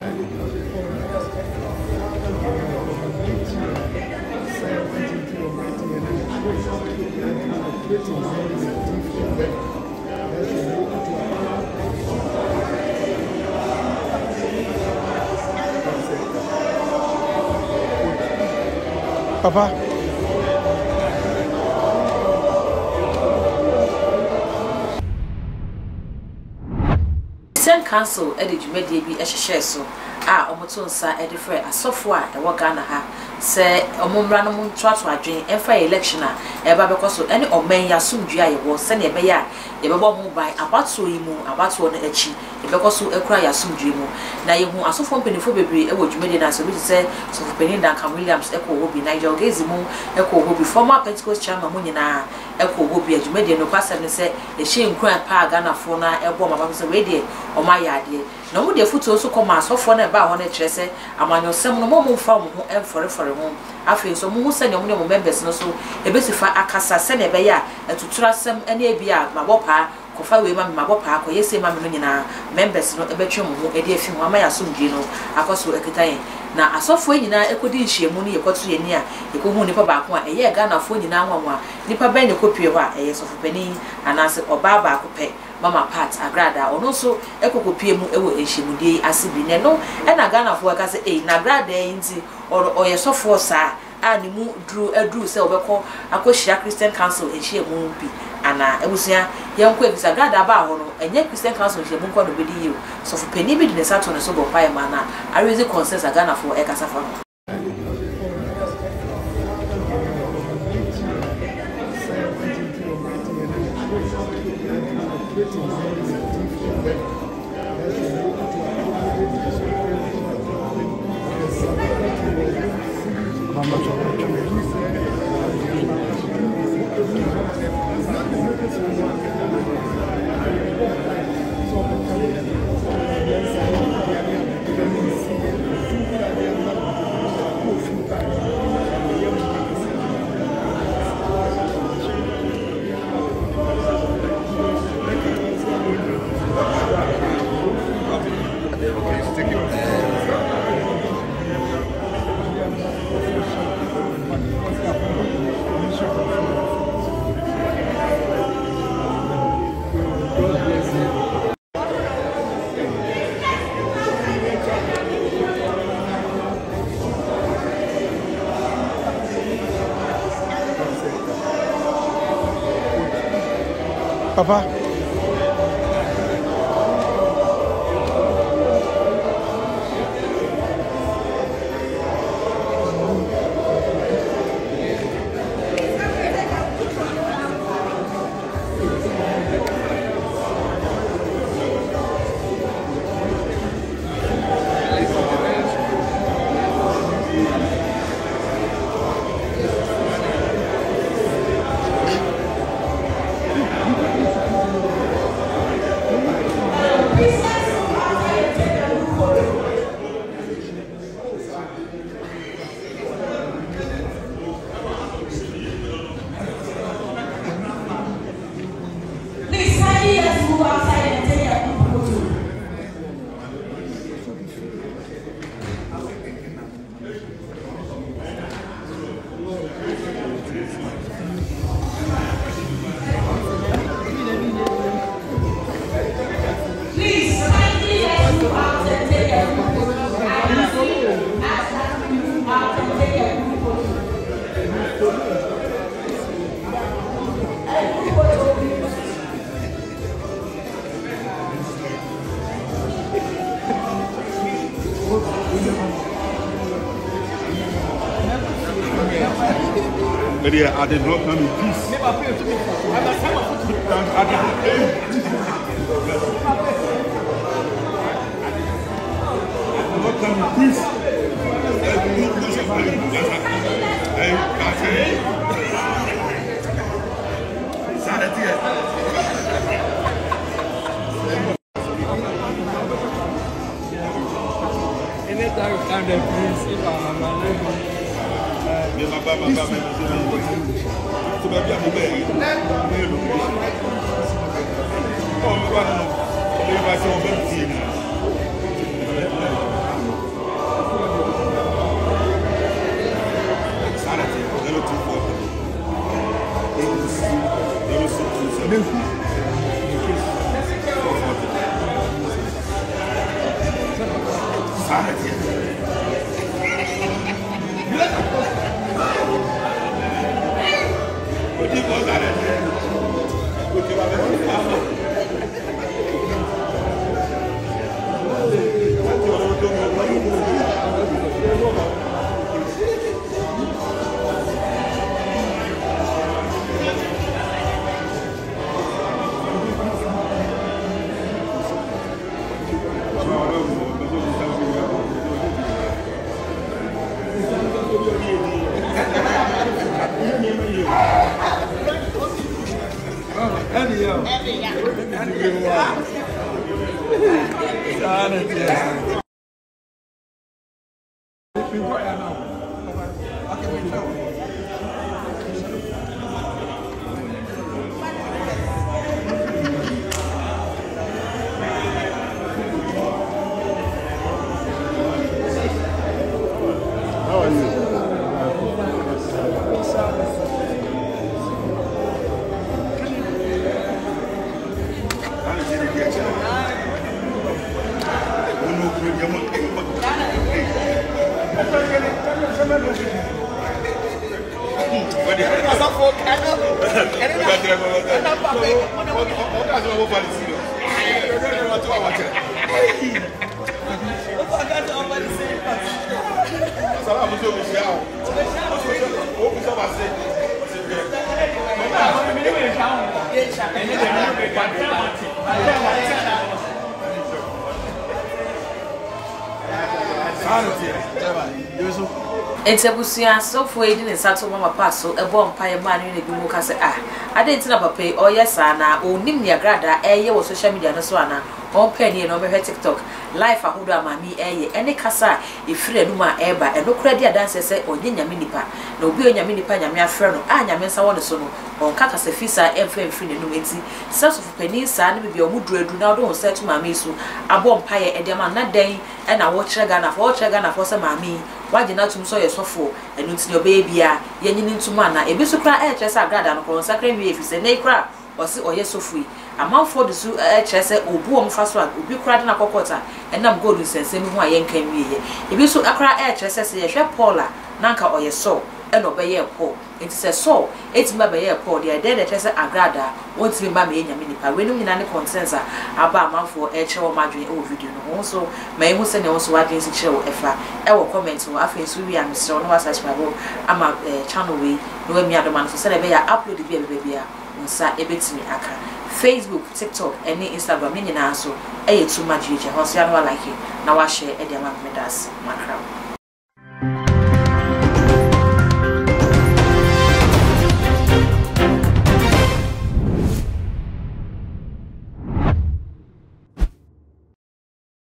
Papa. Sen Council edit media bi ehhehye so omoto nsa edifre asofo a ewo Ghana ha se omumra no ntwato adwen emfa election a eba bekoso ene omen ya sumdua yewo se ne ebe ya yebebo ho ban abato yi mu abato no achi ebekoso ekura ya sumdua mu na yehu asofo mpenifo bebre ewo dwumede na so bi se sofo penin Duncan Williams eko hobi Nigel Gezi mu eko hobi former Pentecost chairman mu nyina eko hobi dwumede no kwasem ne se ehye nkura pa Ghana fo na ebo mama se we de oma yade na mu de futo so koma asofo na ba ho na kire se amanyosem no mo mfa mo ho emforefore ho afi so mu hu se ne mo ne mo members no so ebesifa akasa se ne be ya etuturasem ene ebia mabopa kofa we ma mabopa akoyese ma me no nyina members no ebetwe mo ho ede afi ho amaya somdwe no akoso ekitayen na asofo nyina ekodi nhyiemu no yekoto yeni a ekohu nipa ba ko a eye Ghana fo nyina nwanwa nipa ben ne kopie ho a eye sofo pani anase oba ba ko pe Mama Pat agrada ono so ekokopie mu ewo enhyemudie asibi ne no e na Ghana fo aka se na agrada nti oye sofo sa a ni mu dru se obekọ akohia Christian Council enhyemu bi ana ebusia yenko ebisa agrada ba ho no enye Christian Council enhyemu ko no bedi yi sofo pani bi de sato ne so bo pa ma na arezi consensus Ghana fo e kasa fa Papa. But yeah, I did not come in peace. I did not come in peace. Anytime they please, if I'm Entebusia so for edin nsato mama paso ebo mpaye ma ne bi mu ka se ade ntina papa o yes ana onim ne agrada eye wo social media no so ana on penny no be TikTok life ahodo amami eye ene kasa efire no ma eba enokura dia dance se onye nyame nipa na obi onyame nipa nyame afre no nyame nsa wo ne so no on kaka se fisa emfemfri ne no enti self of penny sa ne bibia omuduadu na odo set to mami so abo mpaye ede ma na den e na wo kyerega na for se mami wagina tum so yesofo enu ntini obebia yenyini ntuma na ebisu kra kyeresa agrada no ko sakra wi efise na ikra osi oyesofui amanfo de su kyerese obu omfa so obi kra de na kokota enam gold nsensem hu ayenkan wiye ebisu akra kyerese se yehwe Paula nanka oyeso eno beye ko enti se so etima beye ko de de kyerese agrada wontimi ba me nyame nipa wenum nyina ne consensa aba amanfo kyerewo madwen e wo video no so mai hu se ne wo so wadwen si kyerewo efa e wo comment wo afa so wi am se no subscribe ama channel we no mi adoma so se le be ya upload bia nsa ebetimi aka Facebook, TikTok, and Instagram ni nyina so eye too much je ho so ya no like na wa share e de ma me das macro.